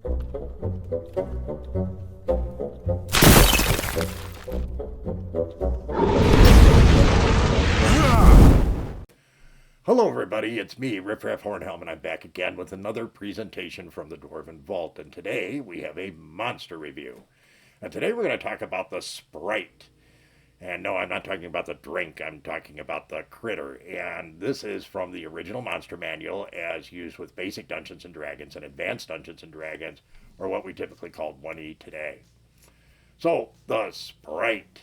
Hello everybody, it's me, Riffraff Hornhelm, and I'm back again with another presentation from the Dwarven Vault, and today we have a monster review. And today we're going to talk about the SPRITE. And no, I'm not talking about the drink, I'm talking about the critter. And this is from the original Monster Manual as used with basic Dungeons & Dragons and advanced Dungeons & Dragons, or what we typically call 1E today. So, the SPRITE.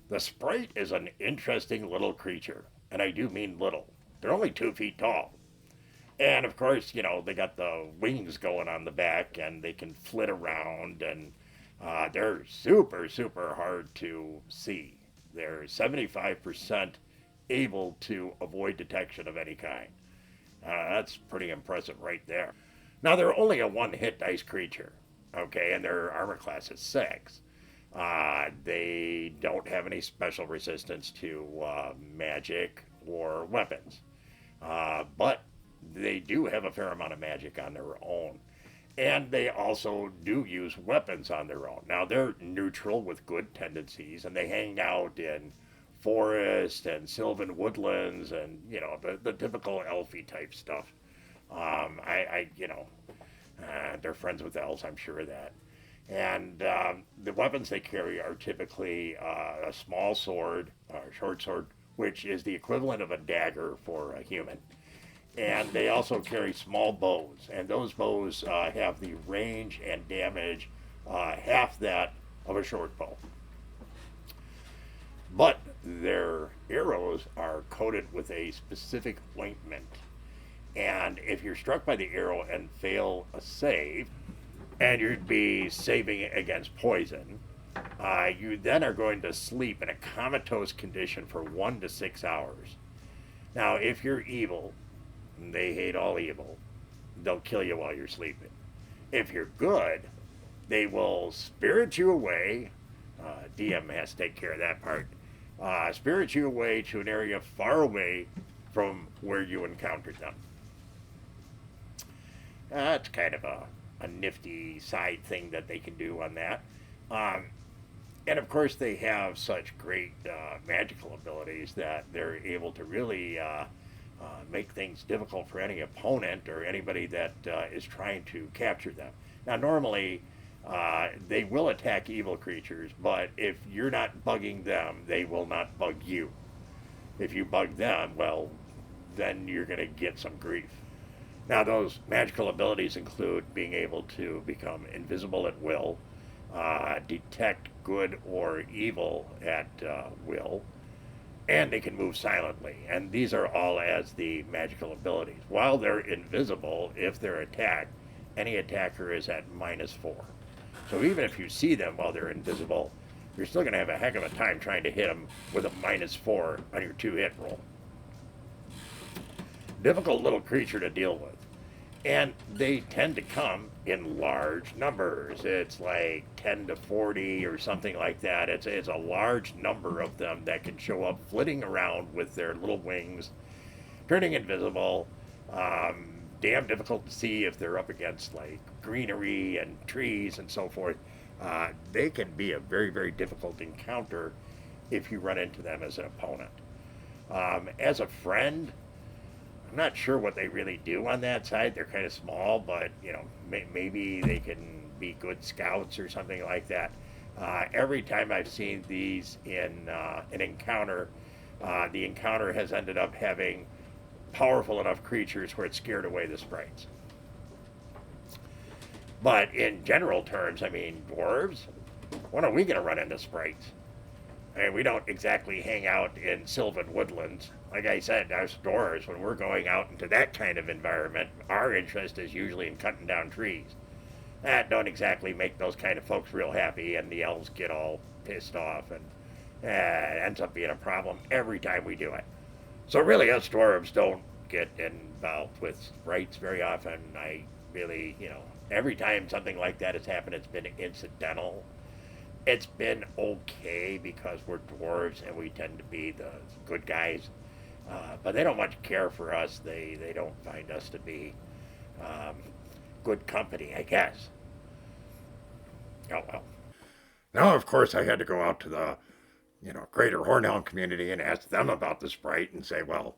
The SPRITE is an interesting little creature, and I do mean little. They're only 2 feet tall. And of course, you know, they got the wings going on the back and they can flit around, and they're super, super hard to see. They're 75% able to avoid detection of any kind. That's pretty impressive right there. Now, they're only a 1-hit dice creature, okay, and their armor class is 6. They don't have any special resistance to magic or weapons. But they do have a fair amount of magic on their own. And they also do use weapons on their own. Now, they're neutral with good tendencies, and they hang out in forest and sylvan woodlands and, you know, the typical elfy type stuff. They're friends with elves, I'm sure of that. And the weapons they carry are typically a small sword, short sword, which is the equivalent of a dagger for a human. And they also carry small bows, and those bows have the range and damage half that of a short bow. But their arrows are coated with a specific ointment. And if you're struck by the arrow and fail a save, and you'd be saving against poison, you then are going to sleep in a comatose condition for 1 to 6 hours. Now, if you're evil, and they hate all evil, they'll kill you while you're sleeping. If you're good, they will spirit you away. DM has to take care of that part. Spirit you away to an area far away from where you encountered them. That's kind of a nifty side thing that they can do on that. And of course, they have such great magical abilities that they're able to really make things difficult for any opponent or anybody that is trying to capture them. Now, normally, they will attack evil creatures, but if you're not bugging them, they will not bug you. If you bug them, well, then you're going to get some grief. Now, those magical abilities include being able to become invisible at will, detect good or evil at will, and they can move silently. And these are all as the magical abilities. While they're invisible, if they're attacked, any attacker is at -4. So even if you see them while they're invisible, you're still going to have a heck of a time trying to hit them with a -4 on your 2-hit roll. Difficult little creature to deal with. And they tend to come in large numbers. It's like 10 to 40 or something like that. It's a large number of them that can show up flitting around with their little wings, turning invisible. Damn difficult to see if they're up against like greenery and trees and so forth. They can be a very, very difficult encounter if you run into them as an opponent. As a friend, I'm not sure what they really do on that side. They're kind of small, but, you know, maybe they can be good scouts or something like that. Every time I've seen these in an encounter, the encounter has ended up having powerful enough creatures where it scared away the sprites. But in general terms, I mean, dwarves, when are we going to run into sprites? I mean, we don't exactly hang out in sylvan woodlands. Like I said, us dwarves, when we're going out into that kind of environment, our interest is usually in cutting down trees. That don't exactly make those kind of folks real happy, and the elves get all pissed off, and it ends up being a problem every time we do it. So really, us dwarves don't get involved with sprites very often. I really, you know, every time something like that has happened, it's been incidental. It's been okay because we're dwarves and we tend to be the good guys. But they don't much care for us. They don't find us to be good company, I guess. Oh well. Now, of course, I had to go out to the, greater Hornhelm community and ask them about the sprite and say, well,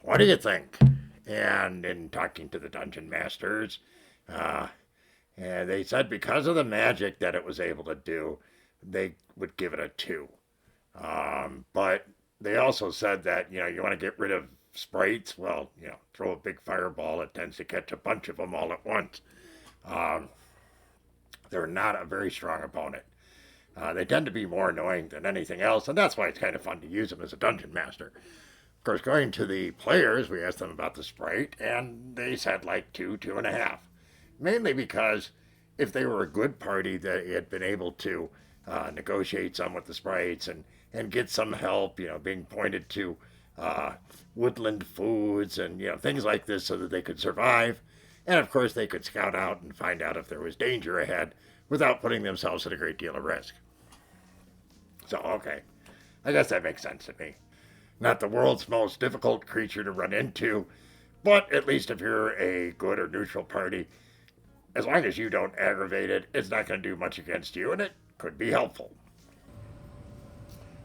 what do you think? And in talking to the dungeon masters, and they said because of the magic that it was able to do, they would give it a 2. But they also said that, you want to get rid of sprites, well, throw a big fireball. It tends to catch a bunch of them all at once. Um, they're not a very strong opponent. They tend to be more annoying than anything else, and that's why it's kind of fun to use them as a dungeon master. Of course, going to the players, we asked them about the sprite, and they said like 2, 2.5. Mainly because if they were a good party that had been able to negotiate some with the sprites and get some help, being pointed to woodland foods and, things like this so that they could survive. And of course, they could scout out and find out if there was danger ahead without putting themselves at a great deal of risk. So, okay. I guess that makes sense to me. Not the world's most difficult creature to run into, but at least if you're a good or neutral party, as long as you don't aggravate it, it's not going to do much against you, and it could be helpful.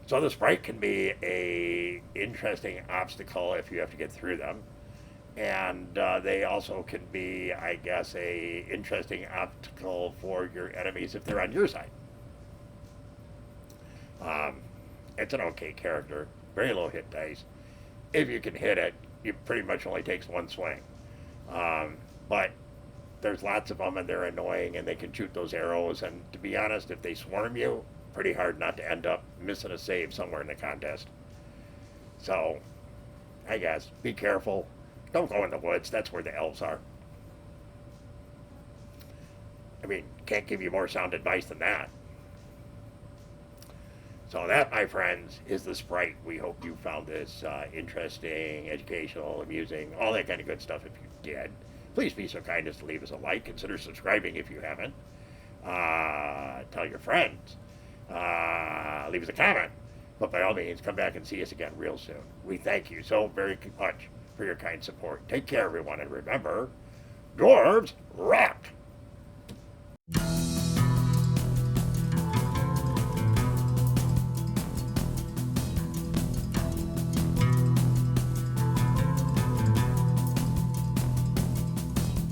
So the sprite can be a interesting obstacle if you have to get through them. And they also can be, I guess, a interesting obstacle for your enemies if they're on your side. It's an okay character, very low hit dice. If you can hit it, it pretty much only takes one swing. But there's lots of them, and they're annoying, and they can shoot those arrows. And to be honest, if they swarm you, pretty hard not to end up missing a save somewhere in the contest. So, I guess, be careful. Don't go in the woods. That's where the elves are. I mean, can't give you more sound advice than that. So that, my friends, is the sprite. We hope you found this interesting, educational, amusing, all that kind of good stuff. If you did, please be so kind as to leave us a like. Consider subscribing if you haven't. Tell your friends. Leave us a comment. But by all means, come back and see us again real soon. We thank you so very much for your kind support. Take care, everyone, and remember, dwarves rock!